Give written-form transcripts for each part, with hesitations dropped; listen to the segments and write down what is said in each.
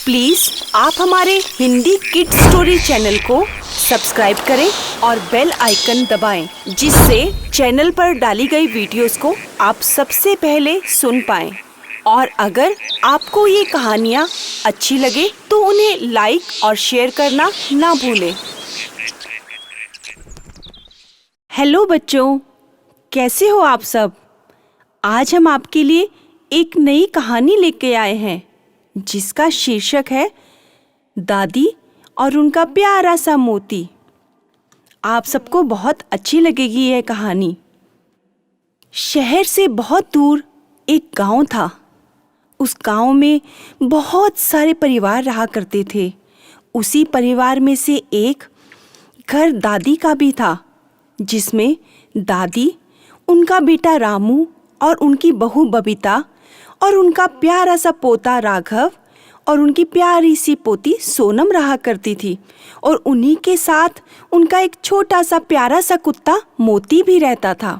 Please आप हमारे Hindi kid story channel को सब्सक्राइब करें और बेल आइकन दबाएं, जिससे चैनल पर डाली गई वीडियोस को आप सबसे पहले सुन पाएं। और अगर आपको ये कहानियाँ अच्छी लगे तो उन्हें लाइक और शेयर करना ना भूलें। हेलो बच्चों, कैसे हो आप सब? आज हम आपके लिए एक नई कहानी लेके आए हैं जिसका शीर्षक है दादी और उनका प्यारा सा मोती। आप सबको बहुत अच्छी लगेगी यह कहानी। शहर से बहुत दूर एक गांव था। उस गांव में बहुत सारे परिवार रहा करते थे। उसी परिवार में से एक घर दादी का भी था, जिसमें दादी, उनका बेटा रामू और उनकी बहू बबीता और उनका प्यारा सा पोता राघव और उनकी प्यारी सी पोती सोनम रहा करती थी। और उन्हीं के साथ उनका एक छोटा सा प्यारा सा कुत्ता मोती भी रहता था।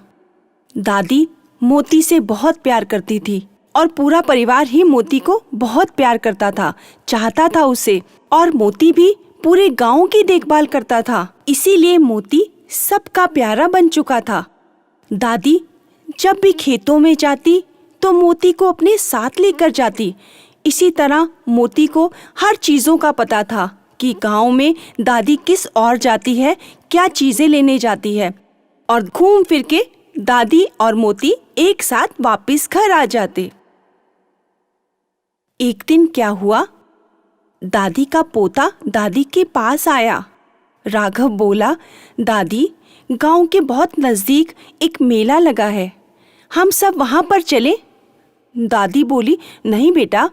दादी मोती से बहुत प्यार करती थी और पूरा परिवार ही मोती को बहुत प्यार करता था, चाहता था उसे। और मोती भी पूरे गांव की देखभाल करता था, इसीलिए मोती सबका प्यारा बन चुका था। दादी जब भी खेतों में जाती तो मोती को अपने साथ लेकर जाती। इसी तरह मोती को हर चीज़ों का पता था कि गांव में दादी किस ओर जाती है, क्या चीज़ें लेने जाती है। और घूम फिर के दादी और मोती एक साथ वापस घर आ जाते। एक दिन क्या हुआ, दादी का पोता दादी के पास आया। राघव बोला, दादी, गांव के बहुत नज़दीक एक मेला लगा है, हम सब वहां पर चलें? दादी बोली, नहीं बेटा,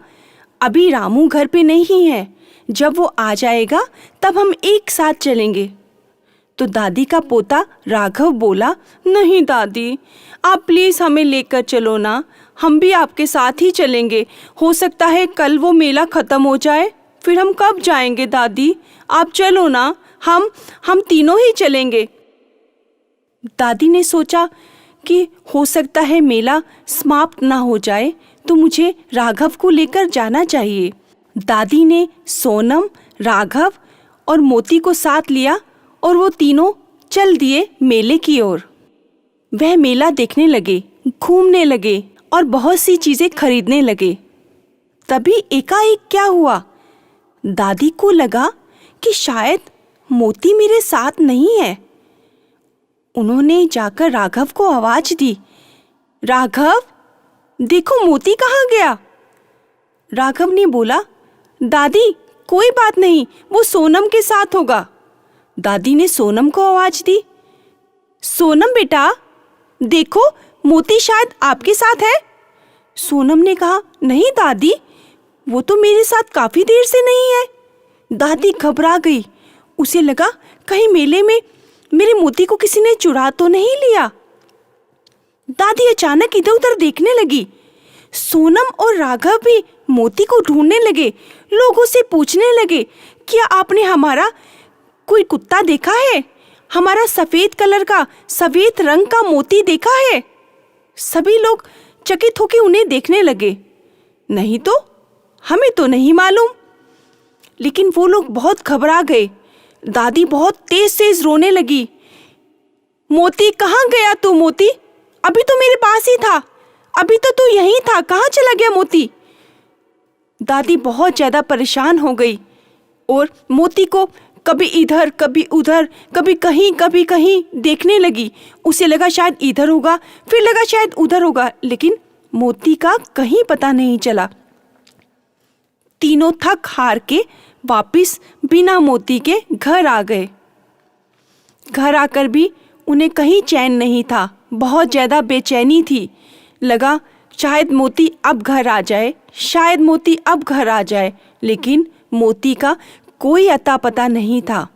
अभी रामू घर पे नहीं है, जब वो आ जाएगा तब हम एक साथ चलेंगे। तो दादी का पोता राघव बोला, नहीं दादी, आप प्लीज़ हमें लेकर चलो ना, हम भी आपके साथ ही चलेंगे। हो सकता है कल वो मेला ख़त्म हो जाए, फिर हम कब जाएंगे दादी? आप चलो ना, हम तीनों ही चलेंगे। दादी ने सोचा कि हो सकता है मेला समाप्त ना हो जाए, तो मुझे राघव को लेकर जाना चाहिए। दादी ने सोनम, राघव और मोती को साथ लिया और वो तीनों चल दिए मेले की ओर। वह मेला देखने लगे, घूमने लगे और बहुत सी चीजें खरीदने लगे। तभी एकाएक क्या हुआ, दादी को लगा कि शायद मोती मेरे साथ नहीं है। उन्होंने जाकर राघव को आवाज दी, राघव, देखो मोती कहाँ गया? राघव ने बोला, दादी कोई बात नहीं, वो सोनम के साथ होगा। दादी ने सोनम को आवाज दी, सोनम बेटा, देखो मोती शायद आपके साथ है। सोनम ने कहा, नहीं दादी, वो तो मेरे साथ काफी देर से नहीं है। दादी घबरा गई, उसे लगा कहीं मेले में मेरे मोती को किसी ने चुरा तो नहीं लिया। दादी अचानक इधर उधर देखने लगी। सोनम और राघव भी मोती को ढूंढने लगे, लोगों से पूछने लगे, क्या आपने हमारा कोई कुत्ता देखा है? हमारा सफेद रंग का मोती देखा है? सभी लोग चकित होकर उन्हें देखने लगे। नहीं तो, हमें तो नहीं मालूम। लेकिन वो लोग बहुत घबरा गए। दादी बहुत तेज तेज रोने लगी, मोती कहाँ गया तू? मोती अभी तो मेरे पास ही था, अभी तो तू यहीं था, कहाँ चला गया मोती? दादी बहुत ज्यादा परेशान हो गई और मोती को कभी इधर कभी उधर, कभी कहीं देखने लगी। उसे लगा शायद इधर होगा, फिर लगा शायद उधर होगा, लेकिन मोती का कहीं पता नहीं चला। तीनों थक हार के वापिस बिना मोती के घर आ गए। घर आकर भी उन्हें कहीं चैन नहीं था, बहुत ज़्यादा बेचैनी थी। लगा शायद मोती अब घर आ जाए, शायद मोती अब घर आ जाए, लेकिन मोती का कोई अता पता नहीं था।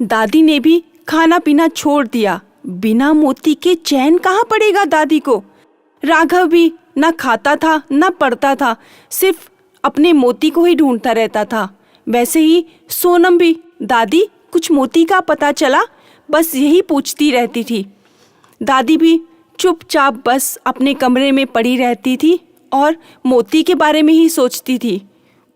दादी ने भी खाना पीना छोड़ दिया, बिना मोती के चैन कहाँ पड़ेगा दादी को। राघव भी ना खाता था ना पढ़ता था, सिर्फ अपने मोती को ही ढूंढता रहता था। वैसे ही सोनम भी, दादी कुछ मोती का पता चला, बस यही पूछती रहती थी। दादी भी चुपचाप बस अपने कमरे में पड़ी रहती थी और मोती के बारे में ही सोचती थी।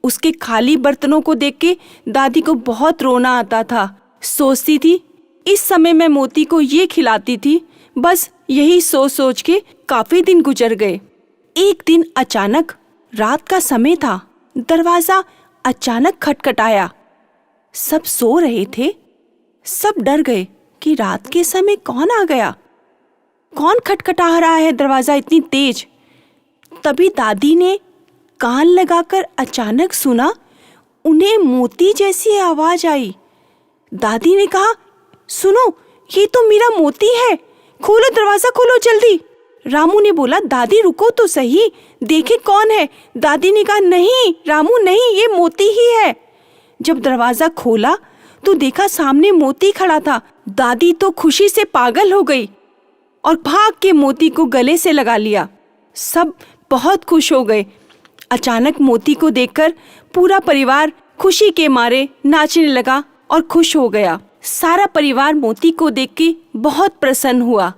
उसके खाली बर्तनों को देख के दादी को बहुत रोना आता था। सोचती थी इस समय मैं मोती को ये खिलाती थी। बस यही सोच सोच के काफी दिन गुजर गए। एक दिन अचानक, रात का समय था, दरवाजा अचानक खटखटाया। सब सो रहे थे। सब डर गए कि रात के समय कौन आ गया, कौन खटखटा रहा है दरवाजा इतनी तेज। तभी दादी ने कान लगाकर अचानक सुना, उन्हें मोती जैसी आवाज आई। दादी ने कहा, सुनो, ये तो मेरा मोती है, खोलो दरवाजा, खोलो जल्दी। रामू ने बोला, दादी रुको तो सही, देखे कौन है। दादी ने कहा, नहीं रामू नहीं, ये मोती ही है। जब दरवाजा खोला तो देखा सामने मोती खड़ा था। दादी तो खुशी से पागल हो गई और भाग के मोती को गले से लगा लिया। सब बहुत खुश हो गए। अचानक मोती को देखकर पूरा परिवार खुशी के मारे नाचने लगा और खुश हो गया। सारा परिवार मोती को देख के बहुत प्रसन्न हुआ।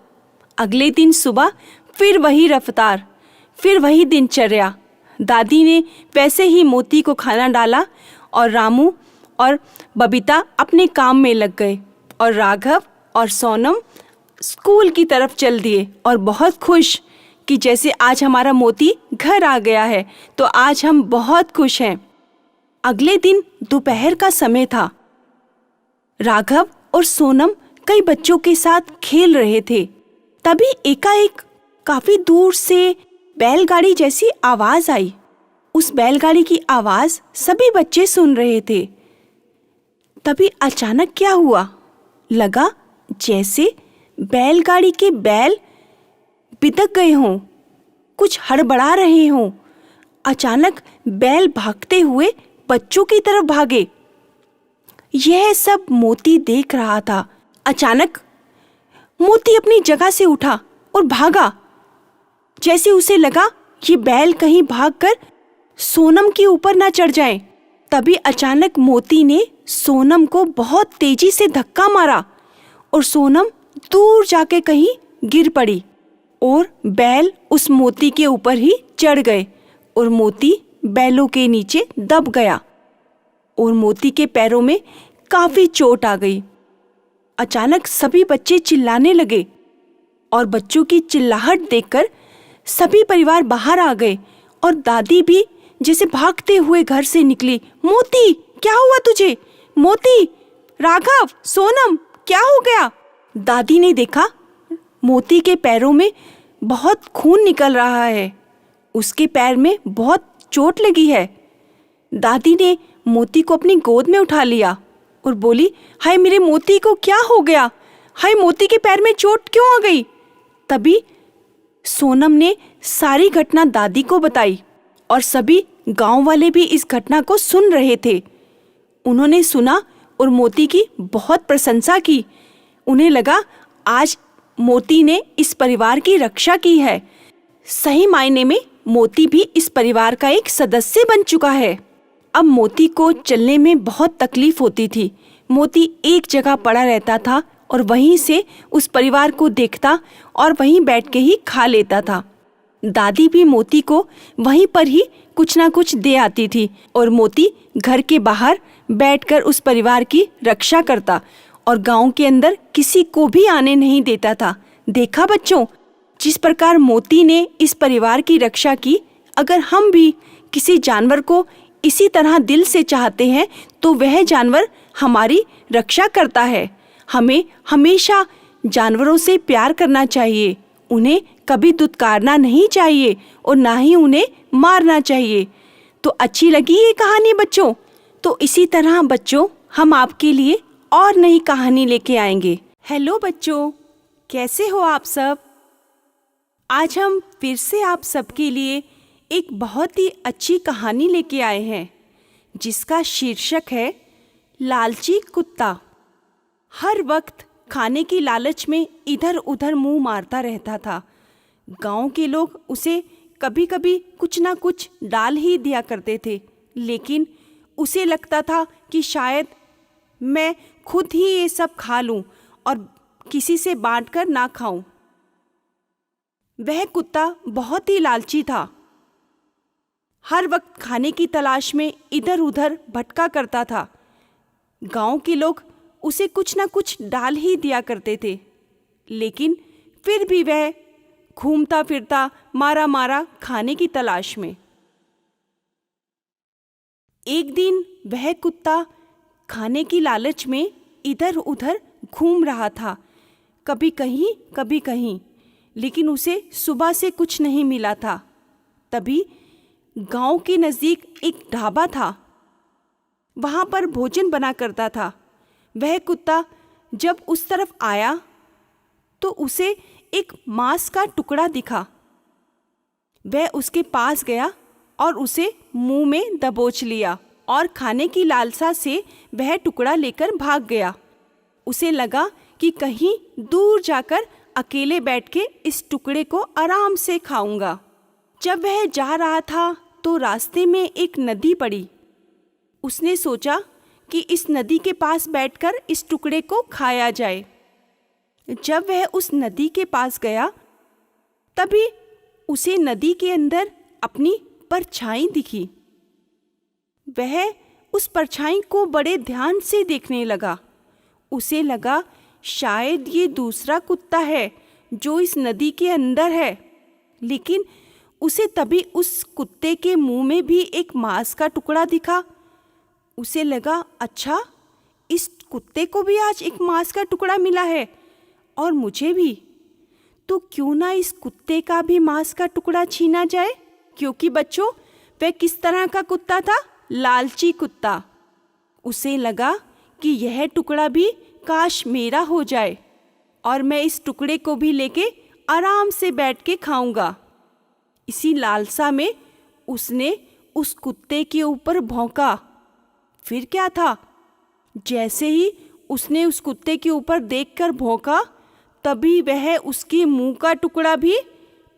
अगले दिन सुबह फिर वही रफ्तार, फिर वही दिनचर्या। दादी ने वैसे ही मोती को खाना डाला और रामू और बबीता अपने काम में लग गए और राघव और सोनम स्कूल की तरफ चल दिए और बहुत खुश कि जैसे आज हमारा मोती घर आ गया है, तो आज हम बहुत खुश हैं। अगले दिन दोपहर का समय था। राघव और सोनम कई बच्चों के साथ खेल रहे थे। तभी एकाएक काफी दूर से बैलगाड़ी जैसी आवाज आई। उस बैलगाड़ी की आवाज सभी बच्चे सुन रहे थे। तभी अचानक क्या हुआ, लगा जैसे बैलगाड़ी के बैल बिदक गए हों, कुछ हड़बड़ा रहे हों। अचानक बैल भागते हुए बच्चों की तरफ भागे। यह सब मोती देख रहा था। अचानक मोती अपनी जगह से उठा और भागा। जैसे उसे लगा ये बैल कहीं भागकर सोनम के ऊपर ना चढ़ जाए। तभी अचानक मोती ने सोनम को बहुत तेजी से धक्का मारा और सोनम दूर जाके कहीं गिर पड़ी और बैल उस मोती के ऊपर ही चढ़ गए और मोती बैलों के नीचे दब गया और मोती के पैरों में काफी चोट आ गई। अचानक सभी बच्चे चिल्लाने लगे और बच्चों की चिल्लाहट देखकर सभी परिवार बाहर आ गए और दादी भी जैसे भागते हुए घर से निकली। मोती, क्या हुआ तुझे? मोती, राघव, सोनम, क्या हो गया? दादी ने देखा मोती के पैरों में बहुत खून निकल रहा है, उसके पैर में बहुत चोट लगी है। दादी ने मोती को अपनी गोद में उठा लिया और बोली, हाय मेरे मोती को क्या हो गया? हाय मोती के पैर में चोट क्यों आ गई? तभी सोनम ने सारी घटना दादी को बताई और सभी गांव वाले भी इस घटना को सुन रहे थे। उन्होंने सुना और मोती की बहुत प्रशंसा की। उन्हें लगा आज मोती ने इस परिवार की रक्षा की है। सही मायने में मोती भी इस परिवार का एक सदस्य बन चुका है। अब मोती को चलने में बहुत तकलीफ होती थी। मोती एक जगह पड़ा रहता था और वहीं से उस परिवार को देखता और वहीं बैठ के ही खा लेता था। दादी भी मोती को वहीं पर ही कुछ ना कुछ दे आती थी और मोती घर के बाहर बैठकर उस परिवार की रक्षा करता और गांव के अंदर किसी को भी आने नहीं देता था। देखा बच्चों, जिस प्रकार मोती ने इस परिवार की रक्षा की, अगर हम भी किसी जानवर को इसी तरह दिल से चाहते हैं तो वह जानवर हमारी रक्षा करता है। हमें हमेशा जानवरों से प्यार करना चाहिए, उन्हें कभी दुत्कारना नहीं चाहिए और ना ही उन्हें मारना चाहिए। तो अच्छी लगी ये कहानी बच्चों? तो इसी तरह बच्चों हम आपके लिए और नई कहानी लेके आएंगे। हेलो बच्चों, कैसे हो आप सब? आज हम फिर से आप सबके लिए एक बहुत ही अच्छी कहानी लेके आए हैं जिसका शीर्षक है लालची कुत्ता। हर वक्त खाने की लालच में इधर उधर मुंह मारता रहता था। गांव के लोग उसे कभी कभी कुछ ना कुछ डाल ही दिया करते थे, लेकिन उसे लगता था कि शायद मैं खुद ही ये सब खा लूं और किसी से बांटकर ना खाऊं। वह कुत्ता बहुत ही लालची था। हर वक्त खाने की तलाश में इधर उधर भटका करता था। गांव के लोग उसे कुछ ना कुछ डाल ही दिया करते थे, लेकिन फिर भी वह घूमता फिरता मारा मारा खाने की तलाश में। एक दिन वह कुत्ता खाने की लालच में इधर उधर घूम रहा था, कभी कहीं, लेकिन उसे सुबह से कुछ नहीं मिला था। तभी गांव के नज़दीक एक ढाबा था, वहां पर भोजन बना करता था। वह कुत्ता जब उस तरफ आया तो उसे एक मांस का टुकड़ा दिखा। वह उसके पास गया और उसे मुंह में दबोच लिया और खाने की लालसा से वह टुकड़ा लेकर भाग गया। उसे लगा कि कहीं दूर जाकर अकेले बैठ के इस टुकड़े को आराम से खाऊंगा। जब वह जा रहा था तो रास्ते में एक नदी पड़ी। उसने सोचा कि इस नदी के पास बैठकर इस टुकड़े को खाया जाए। जब वह उस नदी के पास गया तभी उसे नदी के अंदर अपनी परछाई दिखी। वह उस परछाई को बड़े ध्यान से देखने लगा। उसे लगा शायद ये दूसरा कुत्ता है जो इस नदी के अंदर है, लेकिन उसे तभी उस कुत्ते के मुंह में भी एक मांस का टुकड़ा दिखा। उसे लगा अच्छा, इस कुत्ते को भी आज एक मांस का टुकड़ा मिला है और मुझे भी, तो क्यों ना इस कुत्ते का भी मांस का टुकड़ा छीना जाए। क्योंकि बच्चों, वह किस तरह का कुत्ता था? लालची कुत्ता। उसे लगा कि यह टुकड़ा भी काश मेरा हो जाए और मैं इस टुकड़े को भी लेके आराम से बैठ के खाऊंगा। इसी लालसा में उसने उस कुत्ते के ऊपर भौंका। फिर क्या था, जैसे ही उसने उस कुत्ते के ऊपर देखकर भौंका तभी वह उसके मुंह का टुकड़ा भी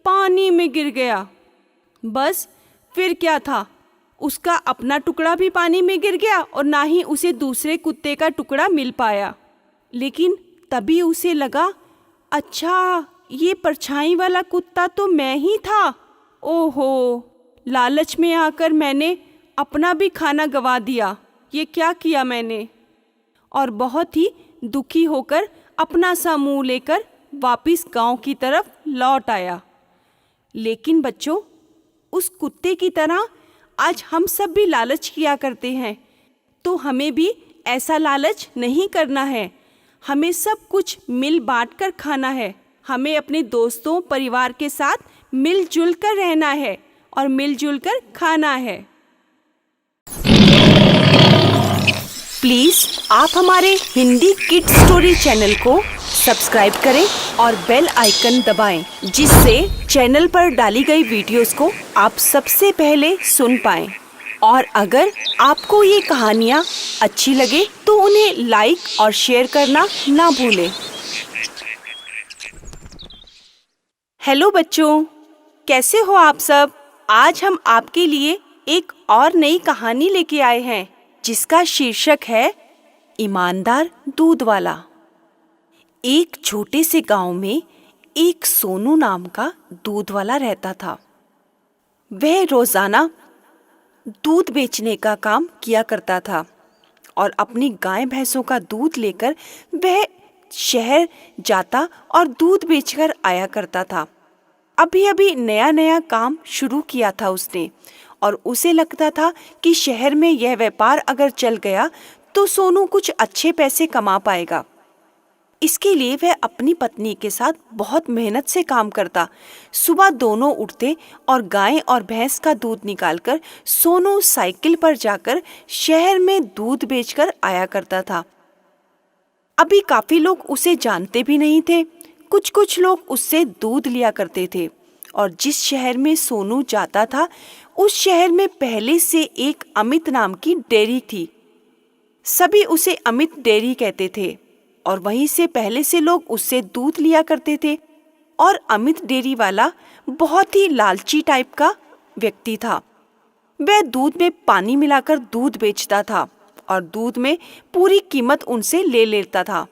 पानी में गिर गया। बस फिर क्या था, उसका अपना टुकड़ा भी पानी में गिर गया और ना ही उसे दूसरे कुत्ते का टुकड़ा मिल पाया। लेकिन तभी उसे लगा अच्छा, ये परछाई वाला कुत्ता तो मैं ही था। ओहो, लालच में आकर मैंने अपना भी खाना गंवा दिया। ये क्या किया मैंने? और बहुत ही दुखी होकर अपना सा मुंह लेकर वापस गांव की तरफ लौट आया। लेकिन बच्चों, उस कुत्ते की तरह आज हम सब भी लालच किया करते हैं, तो हमें भी ऐसा लालच नहीं करना है। हमें सब कुछ मिल बांट कर खाना है। हमें अपने दोस्तों परिवार के साथ मिलजुल कर रहना है और मिलजुल कर खाना है। प्लीज आप हमारे हिंदी किड्स स्टोरी चैनल को सब्सक्राइब करें और बेल आइकन दबाएं, जिससे चैनल पर डाली गई वीडियोस को आप सबसे पहले सुन पाएं। और अगर आपको ये कहानियाँ अच्छी लगे तो उन्हें लाइक और शेयर करना ना भूलें। हेलो बच्चों, कैसे हो आप सब? आज हम आपके लिए एक और नई कहानी लेके आए हैं जिसका शीर्षक है ईमानदार दूध वाला। एक छोटे से गांव में एक सोनू नाम का दूध वाला रहता था। वह रोजाना दूध बेचने का काम किया करता था और अपनी गाय भैंसों का दूध लेकर वह शहर जाता और दूध बेचकर आया करता था। अभी अभी नया नया काम शुरू किया था उसने और उसे लगता था कि शहर में यह व्यापार अगर चल गया तो सोनू कुछ अच्छे पैसे कमा पाएगा। इसके लिए वह अपनी पत्नी के साथ बहुत मेहनत से काम करता। सुबह दोनों उठते और गाय और भैंस का दूध निकालकर सोनू साइकिल पर जाकर शहर में दूध बेचकर आया करता था। अभी काफी लोग उसे जानते भी नहीं थे। कुछ लोग उससे दूध लिया करते थे और जिस शहर में सोनू जाता था उस शहर में पहले से एक अमित नाम की डेयरी थी। सभी उसे अमित डेयरी कहते थे और वहीं से पहले से लोग उससे दूध लिया करते थे। और अमित डेयरी वाला बहुत ही लालची टाइप का व्यक्ति था। वह दूध में पानी मिलाकर दूध बेचता था और दूध में पूरी कीमत उनसे ले लेता था।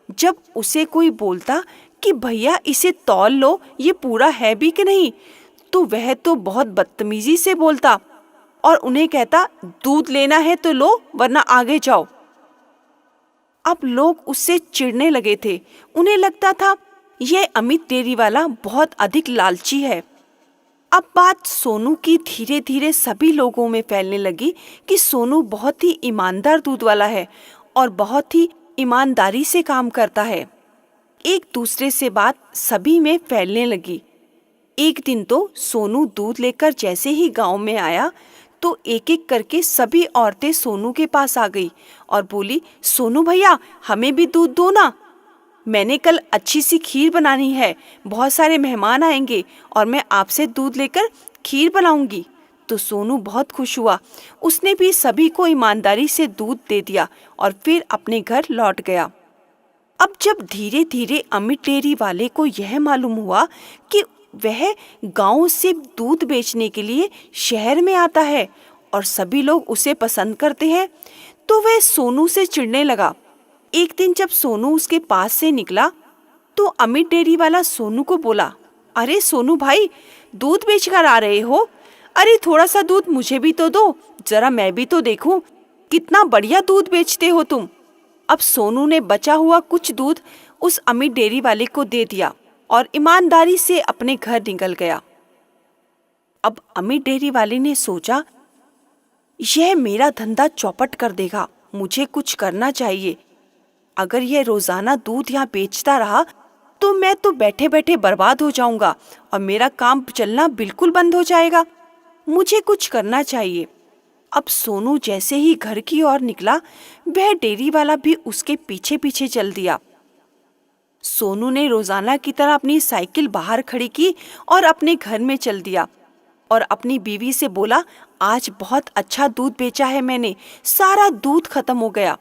जब उसे कोई बोलता कि भैया इसे तौल लो, ये पूरा है भी कि नहीं, तो वह तो बहुत बदतमीजी से बोलता, और उन्हें कहता, दूध लेना है तो लो वरना आगे जाओ। अब लोग उससे चिढ़ने लगे थे। उन्हें लगता था यह अमित डेयरी वाला बहुत अधिक लालची है। अब बात सोनू की धीरे धीरे सभी लोगों में फैलने लगी कि सोनू बहुत ही ईमानदार दूध वाला है और बहुत ही ईमानदारी से काम करता है। एक दूसरे से बात सभी में फैलने लगी। एक दिन तो सोनू दूध लेकर जैसे ही गांव में आया तो एक एक करके सभी औरतें सोनू के पास आ गई और बोली, सोनू भैया हमें भी दूध दो ना। मैंने कल अच्छी सी खीर बनानी है, बहुत सारे मेहमान आएंगे और मैं आपसे दूध लेकर खीर बनाऊंगी। तो सोनू बहुत खुश हुआ। उसने भी सभी को ईमानदारी से दूध दे दिया और फिर अपने घर लौट गया। अब जब धीरे धीरे अमित डेयरी वाले को यह मालूम हुआ कि वह गांव से दूध बेचने के लिए शहर में आता है और सभी लोग उसे पसंद करते हैं, तो वह सोनू से चिढ़ने लगा। एक दिन जब सोनू उसके पास से निकला तो अमित डेयरी वाला सोनू को बोला, अरे सोनू भाई, दूध बेचकर आ रहे हो? अरे थोड़ा सा दूध मुझे भी तो दो, जरा मैं भी तो देखूं, कितना बढ़िया दूध बेचते हो तुम। अब सोनू ने बचा हुआ कुछ दूध उस अमित डेयरी वाले को दे दिया और ईमानदारी से अपने घर निकल गया। अब अमित डेयरी वाले ने सोचा, यह मेरा धंधा चौपट कर देगा, मुझे कुछ करना चाहिए। अगर यह रोजाना दूध यहाँ बेचता रहा तो मैं तो बैठे बैठे बर्बाद हो जाऊंगा और मेरा काम चलना बिल्कुल बंद हो जाएगा। मुझे कुछ करना चाहिए। अब सोनू जैसे ही घर की ओर निकला, वह डेयरी वाला भी उसके पीछे पीछे चल दिया। सोनू ने रोजाना की तरह अपनी साइकिल बाहर खड़ी की और अपने घर में चल दिया और अपनी बीवी से बोला, आज बहुत अच्छा दूध बेचा है मैंने, सारा दूध खत्म हो गया,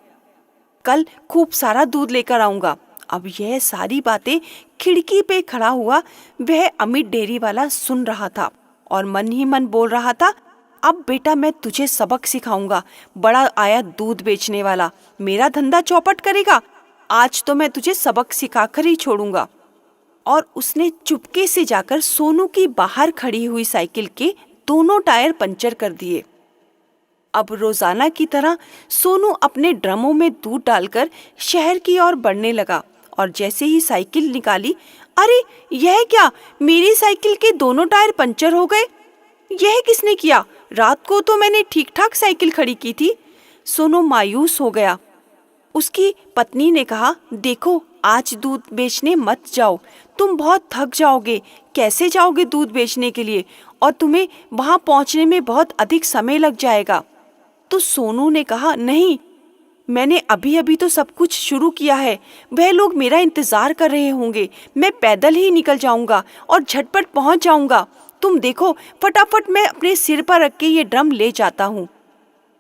कल खूब सारा दूध लेकर आऊंगा। अब यह सारी बातें खिड़की पे खड़ा हुआ वह अमित डेयरी वाला सुन रहा था और मन ही मन बोल रहा था, अब बेटा मैं तुझे सबक सिखाऊंगा, बड़ा आया दूध बेचने वाला, मेरा धंधा चौपट करेगा, आज तो मैं तुझे सबक सिखाकर ही छोड़ूंगा। और उसने चुपके से जाकर सोनू की बाहर खड़ी हुई साइकिल के दोनों टायर पंचर कर दिए। अब रोजाना की तरह सोनू अपने ड्रमों में दूध डालकर शहर की ओर बढ़ने लगा और जैसे ही साइकिल निकाली, अरे यह क्या, मेरी साइकिल के दोनों टायर पंचर हो गए, यह किसने किया? रात को तो मैंने ठीक ठाक साइकिल खड़ी की थी। सोनू मायूस हो गया। उसकी पत्नी ने कहा, देखो आज दूध बेचने मत जाओ, तुम बहुत थक जाओगे, कैसे जाओगे दूध बेचने के लिए, और तुम्हें वहां पहुंचने में बहुत अधिक समय लग जाएगा। तो सोनू ने कहा, नहीं, मैंने अभी अभी तो सब कुछ शुरू किया है, वह लोग मेरा इंतजार कर रहे होंगे, मैं पैदल ही निकल जाऊंगा और झटपट पहुंच जाऊंगा। तुम देखो, फटाफट मैं अपने सिर पर रख के ये ड्रम ले जाता हूँ।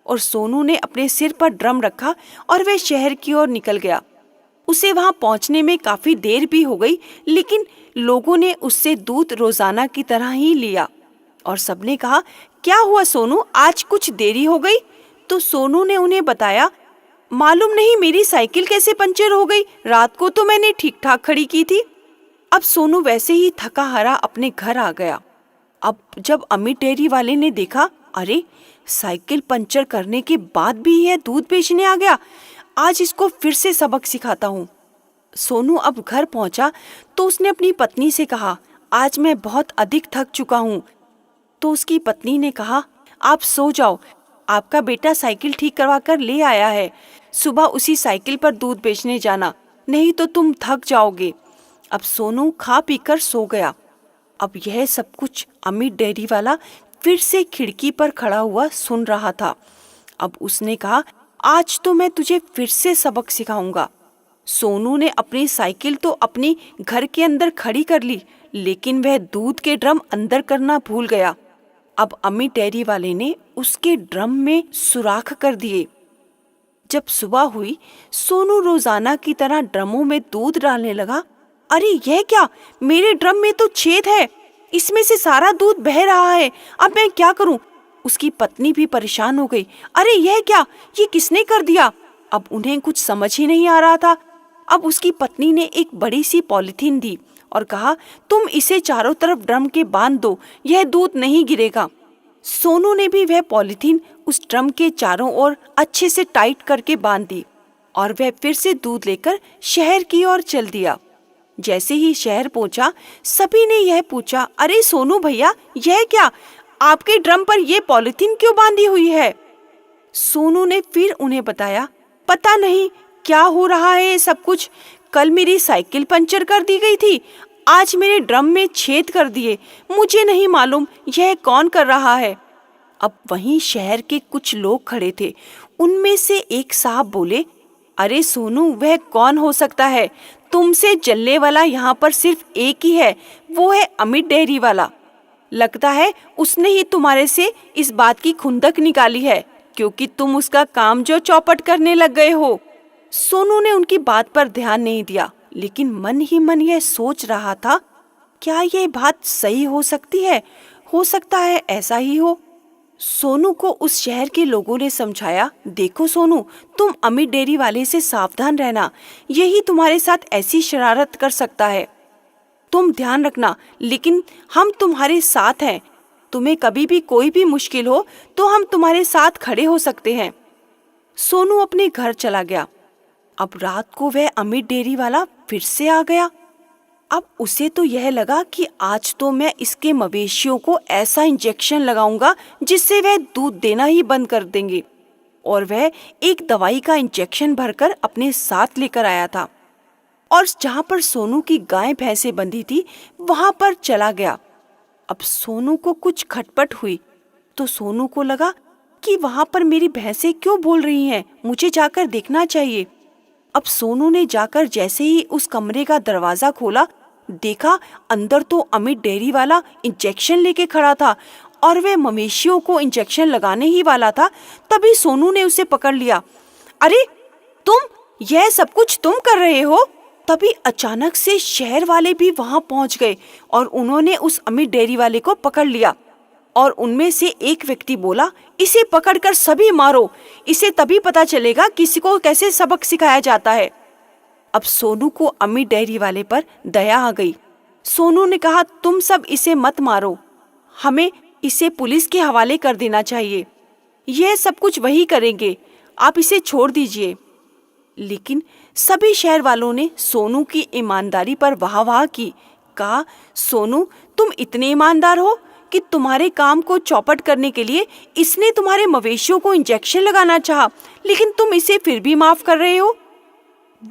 और सोनू ने अपने सिर पर ड्रम रखा और वह शहर की ओर निकल गया। उसे वहां पहुंचने में काफी देर भी हो गई, लेकिन लोगों ने उससे दूध रोजाना की तरह ही लिया और सबने कहा, क्या हुआ सोनू, आज कुछ देरी हो गई? तो सोनू ने उन्हें बताया, मालूम नहीं मेरी साइकिल कैसे पंचर हो गई, रात को तो मैंने ठीक ठाक खड़ी की थी। अब सोनू वैसे ही थका हारा अपने घर आ गया। अब जब अमित डेयरी वाले ने देखा, अरे साइकिल पंचर करने के बाद भी यह दूध बेचने आ गया, आज इसको फिर से सबक सिखाता हूँ। सोनू अब घर पहुंचा तो उसने अपनी पत्नी से कहा, आज मैं बहुत अधिक थक चुका हूँ। तो उसकी पत्नी ने कहा, आप सो जाओ, आपका बेटा साइकिल ठीक करवा कर ले आया है, सुबह उसी साइकिल पर दूध बेचने जाना, नहीं तो तुम थक जाओगे। अब सोनू खा पीकर सो गया। अब यह सब कुछ अमित डेयरी वाला फिर से खिड़की पर खड़ा हुआ सुन रहा था। अब उसने कहा, आज तो मैं तुझे फिर से सबक सिखाऊंगा। सोनू ने अपनी साइकिल तो अपनी घर के अंदर खड़ी कर ली, लेकिन वह दूध के ड्रम अंदर करना भूल गया। अब अमित डेयरी वाले ने उसके ड्रम में सुराख कर दिए। जब सुबह हुई, सोनू रोजाना की तरह ड्रमों में दूध डालने लगा। अरे यह क्या, मेरे ड्रम में तो छेद है, इसमें से सारा दूध बह रहा है, अब मैं क्या करूं? उसकी पत्नी भी परेशान हो गई। अरे यह क्या, ये किसने कर दिया? अब उन्हें कुछ समझ ही नहीं आ रहा था। अब उसकी पत्नी ने एक बड़ी सी पॉलिथीन दी और कहा, तुम इसे चारों तरफ ड्रम के बांध दो, यह दूध नहीं गिरेगा। सोनू ने भी वह पॉलीथीन उस ड्रम के चारों ओर अच्छे से टाइट करके बांध दी और वह फिर से दूध लेकर शहर की ओर चल दिया। जैसे ही शहर पहुंचा, सभी ने यह पूछा, अरे सोनू भैया, यह क्या, आपके ड्रम पर यह पॉलीथीन क्यों बांधी हुई है? सोनू ने फिर उन्हें बताया, पता नहीं क्या हो रहा है ये सब कुछ। कल मेरी साइकिल पंचर कर दी गई थी, आज मेरे ड्रम में छेद कर दिए। मुझे नहीं मालूम यह कौन कर रहा है। अब वहीं शहर के कुछ लोग खड़े थे। उनमें से एक साहब बोले, अरे सोनू, वह कौन हो सकता है? तुमसे जलने वाला यहाँ पर सिर्फ एक ही है, वो है अमित डेयरी वाला। लगता है उसने ही तुम्हारे से इस बात की खुंदक निकाली है, क्योंकि तुम उसका काम जो चौपट करने लग गए हो। सोनू ने उनकी बात पर ध्यान नहीं दिया, लेकिन मन ही मन यह सोच रहा था, क्या यह बात सही हो सकती है? हो सकता है ऐसा ही हो। सोनू को उस शहर के लोगों ने समझाया, देखो सोनू, तुम अमित डेयरी वाले से सावधान रहना, यही तुम्हारे साथ ऐसी शरारत कर सकता है। तुम ध्यान रखना, लेकिन हम तुम्हारे साथ हैं। तुम्हें कभी भी कोई भी मुश्किल हो तो हम तुम्हारे साथ खड़े हो सकते हैं। सोनू अपने घर चला गया। अब रात को वह अमित डेयरी वाला फिर से आ गया। अब उसे तो यह लगा कि आज तो मैं इसके मवेशियों को ऐसा इंजेक्शन लगाऊंगा जिससे वह दूध देना ही बंद कर देंगे। और वह एक दवाई का इंजेक्शन भरकर अपने साथ लेकर आया था और जहाँ पर सोनू की गाय भैंसें बंधी थी वहां पर चला गया। अब सोनू को कुछ खटपट हुई तो सोनू को लगा कि वहां पर मेरी भैंसें क्यों बोल रही हैं, मुझे जाकर देखना चाहिए। अब सोनू ने जाकर जैसे ही उस कमरे का दरवाजा खोला, देखा अंदर तो अमित डेयरी वाला इंजेक्शन लेके खड़ा था और वह मवेशियों को इंजेक्शन लगाने ही वाला था। तभी सोनू ने उसे पकड़ लिया। अरे तुम, यह सब कुछ तुम कर रहे हो? तभी अचानक से शहर वाले भी वहां पहुंच गए और उन्होंने उस अमित डेयरी वाले को पकड़ लिया। और उनमें से एक व्यक्ति बोला, इसे पकड़कर सभी मारो, इसे तभी पता चलेगा किसी को कैसे सबक सिखाया जाता है। अब सोनू को अमित डेयरी वाले पर दया आ गई। सोनू ने कहा, तुम सब इसे मत मारो, हमें इसे पुलिस के हवाले कर देना चाहिए। यह सब कुछ वही करेंगे, आप इसे छोड़ दीजिए। लेकिन सभी शहर वालों ने सोनू की ईमानदारी पर वाह की। कहा, सोनू, तुम इतने ईमानदार हो कि तुम्हारे काम को चौपट करने के लिए इसने तुम्हारे मवेशियों को इंजेक्शन लगाना चाहा, लेकिन तुम इसे फिर भी माफ कर रहे हो।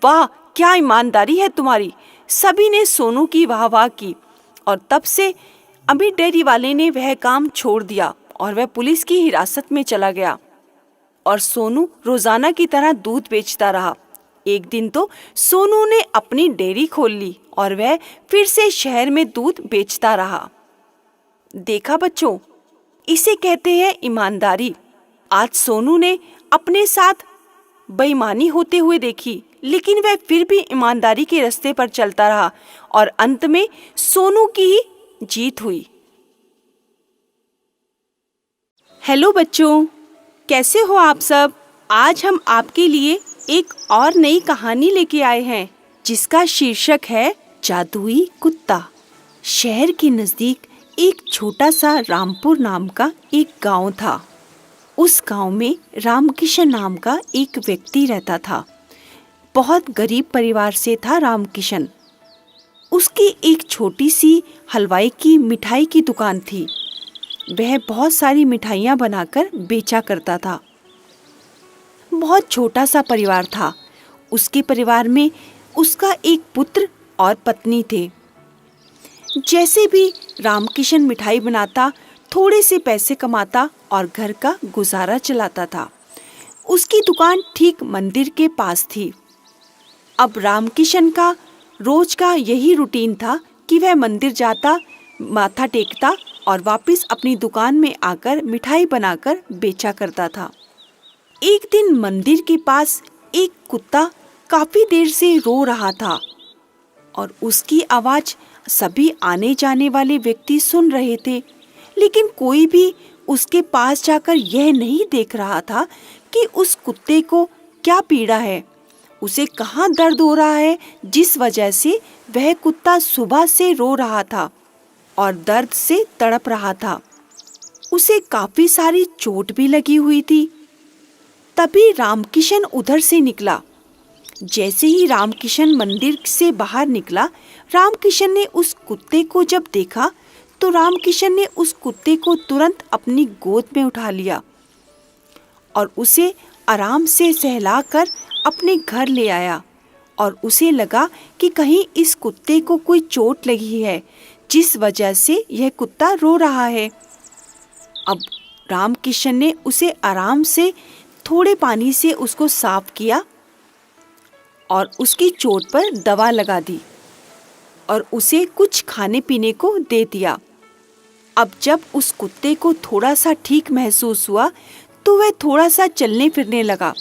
वाह, क्या ईमानदारी है तुम्हारी। सभी ने सोनू की वाह की और तब से अमित डेयरी वाले ने वह काम छोड़ दिया और वह पुलिस की हिरासत में चला गया और सोनू रोजाना की तरह दूध बेचता रहा। एक दिन तो सोनू ने अपनी डेयरी खोल ली और वह फिर से शहर में दूध बेचता रहा। देखा बच्चों, इसे कहते हैं ईमानदारी। आज सोनू ने अपने साथ बेईमानी होते हुए देखी, लेकिन वह फिर भी ईमानदारी के रास्ते पर चलता रहा और अंत में सोनू की ही जीत हुई। हेलो बच्चों, कैसे हो आप सब? आज हम आपके लिए एक और नई कहानी लेके आए हैं जिसका शीर्षक है जादुई कुत्ता। शहर के नजदीक एक छोटा सा रामपुर नाम का एक गांव था। उस गांव में रामकिशन नाम का एक व्यक्ति रहता था। बहुत गरीब परिवार से था रामकिशन। उसकी एक छोटी सी हलवाई की मिठाई की दुकान थी। वह बहुत सारी मिठाइयाँ बनाकर बेचा करता था। बहुत छोटा सा परिवार था। उसके परिवार में उसका एक पुत्र और पत्नी थे। जैसे भी रामकिशन मिठाई बनाता, थोड़े से पैसे कमाता और घर का गुजारा चलाता था। उसकी दुकान ठीक मंदिर के पास थी। अब रामकिशन का रोज का यही रूटीन था कि वह मंदिर जाता, माथा टेकता और वापस अपनी दुकान में आकर मिठाई बनाकर बेचा करता था। एक दिन मंदिर के पास एक कुत्ता काफी देर से रो रहा था और उसकी आवाज सभी आने जाने वाले व्यक्ति सुन रहे थे, लेकिन कोई भी उसके पास जाकर यह नहीं देख रहा था कि उस कुत्ते को क्या पीड़ा है, उसे कहाँ दर्द हो रहा है, जिस वजह से वह कुत्ता सुबह से रो रहा था और दर्द से तड़प रहा था। उसे काफी सारी चोट भी लगी हुई थी। तभी रामकिशन उधर से निकला। जैसे ही रामकिशन मंदिर से बाहर निकला, रामकिशन ने उस कुत्ते को जब देखा तो रामकिशन ने उस कुत्ते को तुरंत अपनी गोद में उठा लिया और उसे आराम से सहलाकर अपने घर ले आया। और उसे लगा कि कहीं इस कुत्ते को कोई चोट लगी है, जिस वजह से यह कुत्ता रो रहा है। अब रामकिशन ने उसे आराम से थोड़े पानी से उसको साफ किया और उसकी चोट पर दवा लगा दी और उसे कुछ खाने पीने को दे दिया। अब जब उस कुत्ते को थोड़ा सा ठीक महसूस हुआ तो वह थोड़ा सा चलने फिरने लगा।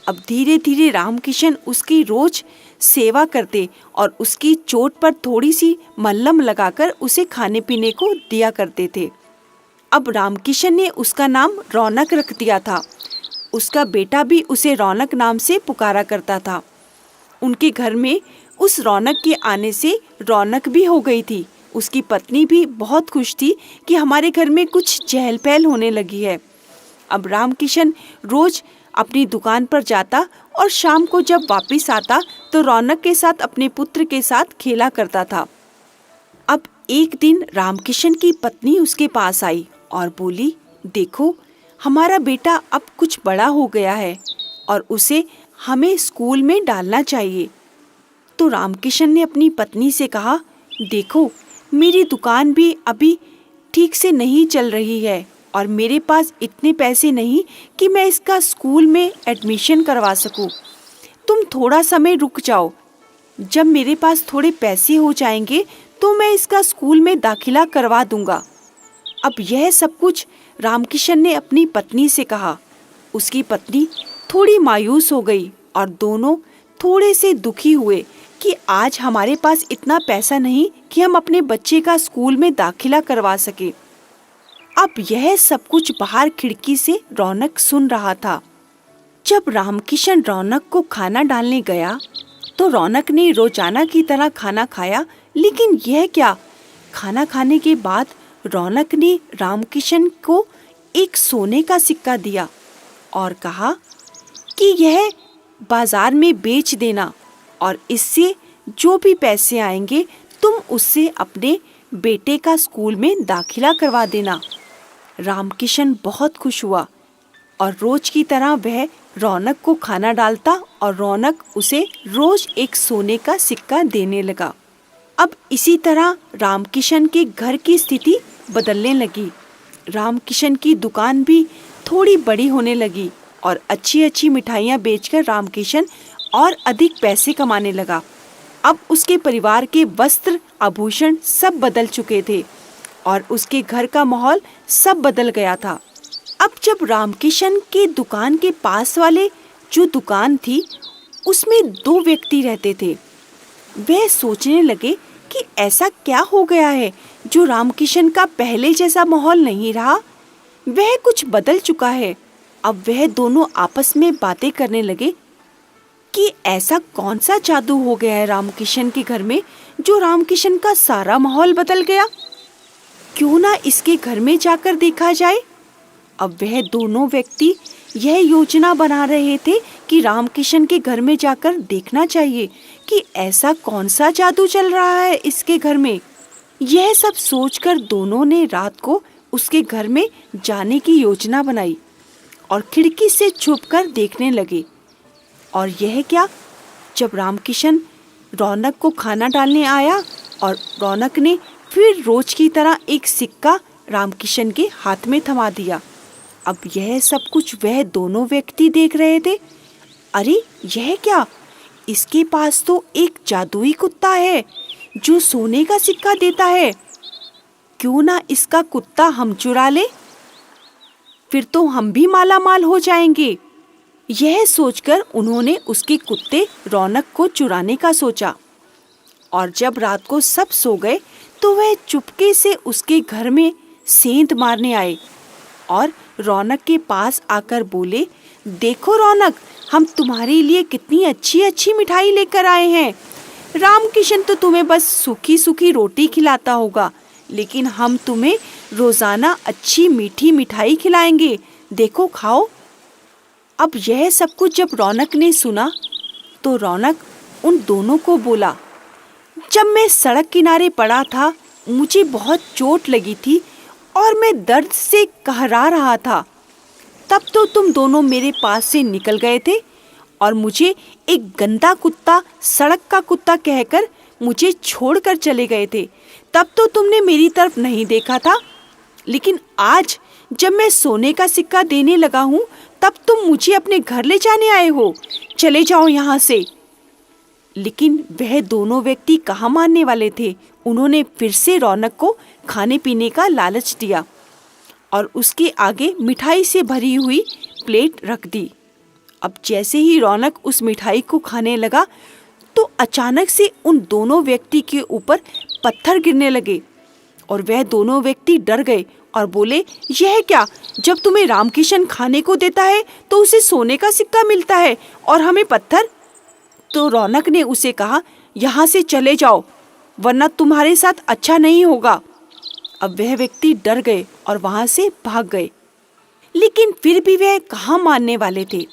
अब धीरे धीरे रामकिशन उसकी रोज सेवा करते और उसकी चोट पर थोड़ी सी मल्हम लगाकर उसे खाने पीने को दिया करते थे। अब रामकिशन ने उसका नाम रौनक रख दिया था। उसका बेटा भी उसे रौनक नाम से पुकारा करता था। उनके घर में उस रौनक के आने से रौनक भी हो गई थी। उसकी पत्नी भी बहुत खुश थी कि हमारे घर में कुछ चहल पहल होने लगी है। अब रामकिशन रोज अपनी दुकान पर जाता और शाम को जब वापस आता तो रौनक के साथ अपने पुत्र के साथ खेला करता था। अब एक दिन रामकिशन की पत्नी उसके पास आई और बोली, देखो, हमारा बेटा अब कुछ बड़ा हो गया है और उसे हमें स्कूल में डालना चाहिए। तो रामकिशन ने अपनी पत्नी से कहा, देखो, मेरी दुकान भी अभी ठीक से नहीं चल रही है और मेरे पास इतने पैसे नहीं कि मैं इसका स्कूल में एडमिशन करवा सकूं। तुम थोड़ा समय रुक जाओ। जब मेरे पास थोड़े पैसे हो जाएंगे तो मैं इसका स्कूल में दाखिला करवा दूंगा। अब यह सब कुछ रामकिशन ने अपनी पत्नी से कहा। उसकी पत्नी थोड़ी मायूस हो गई और दोनों थोड़े से दुखी हुए कि आज हमारे पास इतना पैसा नहीं कि हम अपने बच्चे का स्कूल में दाखिला करवा सके। अब यह सब कुछ बाहर खिड़की से रौनक सुन रहा था। जब रामकिशन रौनक को खाना डालने गया तो रौनक ने रोजाना की तरह खाना खाया, लेकिन यह क्या, खाना खाने के बाद रौनक ने रामकिशन को एक सोने का सिक्का दिया और कहा कि यह बाजार में बेच देना और इससे जो भी पैसे आएंगे तुम उससे अपने बेटे का स्कूल में दाखिला करवा देना। रामकिशन बहुत खुश हुआ और रोज की तरह वह रौनक को खाना डालता और रौनक उसे रोज एक सोने का सिक्का देने लगा। अब इसी तरह रामकिशन के घर की स्थिति बदलने लगी। रामकिशन की दुकान भी थोड़ी बड़ी होने लगी और अच्छी अच्छी मिठाइयाँ बेचकर रामकिशन और अधिक पैसे कमाने लगा। अब उसके परिवार के वस्त्र आभूषण सब बदल चुके थे और उसके घर का माहौल सब बदल गया था। अब जब रामकिशन के दुकान के पास वाले जो दुकान थी उसमें दो व्यक्ति रहते थे। वह सोचने लगे कि ऐसा क्या हो गया है जो रामकिशन का पहले जैसा माहौल नहीं रहा, वह कुछ बदल चुका है। अब वह दोनों आपस में बातें करने लगे कि ऐसा कौन सा जादू हो गया है रामकिशन के घर में जो रामकिशन का सारा माहौल बदल गया। क्यों ना इसके घर में जाकर देखा जाए। अब वह दोनों व्यक्ति यह योजना बना रहे थे कि रामकिशन के घर में जाकर देखना चाहिए कि ऐसा कौन सा जादू चल रहा है इसके घर में। यह सब सोचकर दोनों ने रात को उसके घर में जाने की योजना बनाई और खिड़की से छुपकर देखने लगे। और यह क्या, जब रामकिशन रौनक को खाना डालने आया और रौनक ने फिर रोज की तरह एक सिक्का रामकिशन के हाथ में थमा दिया। अब यह सब कुछ वह दोनों व्यक्ति देख रहे थे। अरे यह क्या, इसके पास तो एक जादुई कुत्ता है जो सोने का सिक्का देता है। क्यों ना इसका कुत्ता हम चुरा ले, फिर तो हम भी माला माल हो जाएंगे। यह सोचकर उन्होंने उसके कुत्ते रौनक को चुराने का सोचा। और जब रात को सब सो गए तो वह चुपके से उसके घर में सेंध मारने आए और रौनक के पास आकर बोले, देखो रौनक, हम तुम्हारे लिए कितनी अच्छी अच्छी मिठाई लेकर आए हैं। रामकिशन तो तुम्हें बस सूखी सूखी रोटी खिलाता होगा, लेकिन हम तुम्हें रोजाना अच्छी मीठी मिठाई खिलाएंगे, देखो खाओ। अब यह सब कुछ जब रौनक ने सुना तो रौनक उन दोनों को बोला, जब मैं सड़क किनारे पड़ा था मुझे बहुत चोट लगी थी और मैं दर्द से कहरा रहा था। तब तो तुम दोनों मेरे पास से निकल गए थे और मुझे एक गंदा कुत्ता, सड़क का कुत्ता कहकर मुझे छोड़कर चले गए थे। तब तो तुमने मेरी तरफ नहीं देखा था, लेकिन आज जब मैं सोने का सिक्का देने लगा हूँ तब तुम मुझे अपने घर ले जाने आए हो। चले जाओ यहाँ से। लेकिन वह दोनों व्यक्ति कहाँ मानने वाले थे। उन्होंने फिर से रौनक को खाने पीने का लालच दिया और उसके आगे मिठाई से भरी हुई प्लेट रख दी। अब जैसे ही रौनक उस मिठाई को खाने लगा तो अचानक से उन दोनों व्यक्ति के ऊपर पत्थर गिरने लगे और वह दोनों व्यक्ति डर गए और बोले, यह क्या, जब तुम्हें रामकिशन खाने को देता है तो उसे सोने का सिक्का मिलता है और हमें पत्थर। तो रौनक ने उसे कहा, यहाँ से चले जाओ वरना तुम्हारे साथ अच्छा नहीं होगा। अब वह व्यक्ति डर गए और वहां से भाग गए, लेकिन फिर भी वह कहाँ मानने वाले थे।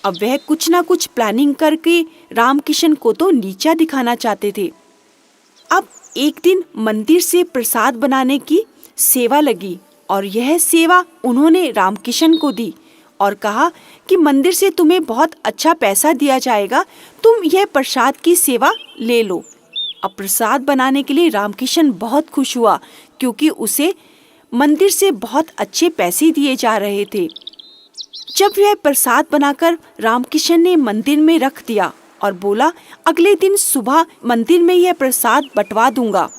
अब वह कुछ ना कुछ प्लानिंग करके रामकिशन को तो नीचा दिखाना चाहते थे। अब एक दिन मंदिर से प्रसाद बनाने की सेवा लगी और यह सेवा उन्होंने रामकिशन को दी और कहा कि मंदिर से तुम्हें बहुत अच्छा पैसा दिया जाएगा, तुम यह प्रसाद की सेवा ले लो। अब प्रसाद बनाने के लिए रामकिशन बहुत खुश हुआ क्योंकि उसे मंदिर से बहुत अच्छे पैसे दिए जा रहे थे। जब यह प्रसाद बनाकर रामकिशन ने मंदिर में रख दिया और बोला, अगले दिन सुबह मंदिर में यह प्रसाद बंटवा दूंगा।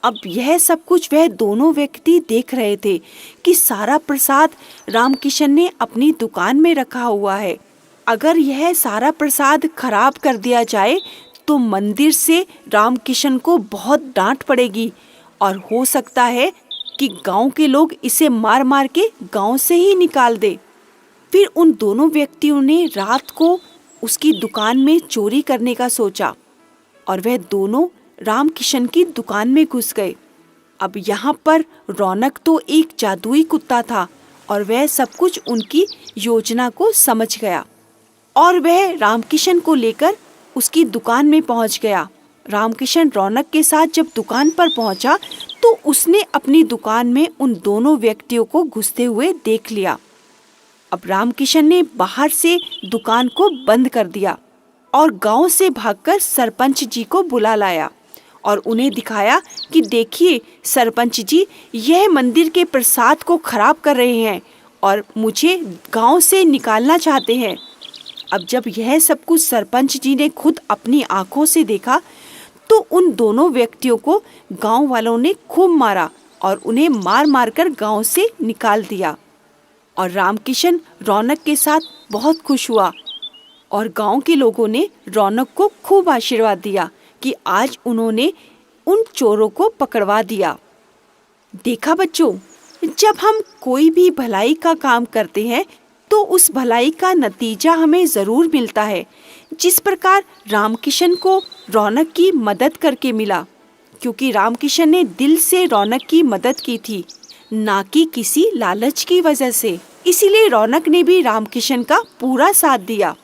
अब यह सब कुछ वह दोनों व्यक्ति देख रहे थे कि सारा प्रसाद रामकिशन ने अपनी दुकान में रखा हुआ है। अगर यह सारा प्रसाद खराब कर दिया जाए तो मंदिर से रामकिशन को बहुत डांट पड़ेगी और हो सकता है कि गांव के लोग इसे मार मार के गांव से ही निकाल दे। फिर उन दोनों व्यक्तियों ने रात को उसकी दुकान में चोरी करने का सोचा और वह दोनों रामकिशन की दुकान में घुस गए। अब यहाँ पर रौनक तो एक जादुई कुत्ता था और वह सब कुछ उनकी योजना को समझ गया और वह रामकिशन को लेकर उसकी दुकान में पहुंच गया। रामकिशन रौनक के साथ जब दुकान पर पहुंचा तो उसने अपनी दुकान में उन दोनों व्यक्तियों को घुसते हुए देख लिया। अब रामकिशन ने बाहर से दुकान को बंद कर दिया और गांव से भागकर सरपंच जी को बुला लाया और उन्हें दिखाया कि देखिए सरपंच जी, यह मंदिर के प्रसाद को खराब कर रहे हैं और मुझे गांव से निकालना चाहते हैं। अब जब यह सब कुछ सरपंच जी ने खुद अपनी आंखों से देखा तो उन दोनों व्यक्तियों को गांव वालों ने खूब मारा और उन्हें मार मार कर गांव से निकाल दिया। और रामकिशन रौनक के साथ बहुत खुश हुआ और गांव के लोगों ने रौनक को खूब आशीर्वाद दिया कि आज उन्होंने उन चोरों को पकड़वा दिया। देखा बच्चों, जब हम कोई भी भलाई का काम करते हैं तो उस भलाई का नतीजा हमें जरूर मिलता है, जिस प्रकार रामकिशन को रौनक की मदद करके मिला, क्योंकि रामकिशन ने दिल से रौनक की मदद की थी, ना कि किसी लालच की वजह से। इसीलिए रौनक ने भी रामकिशन का पूरा साथ दिया।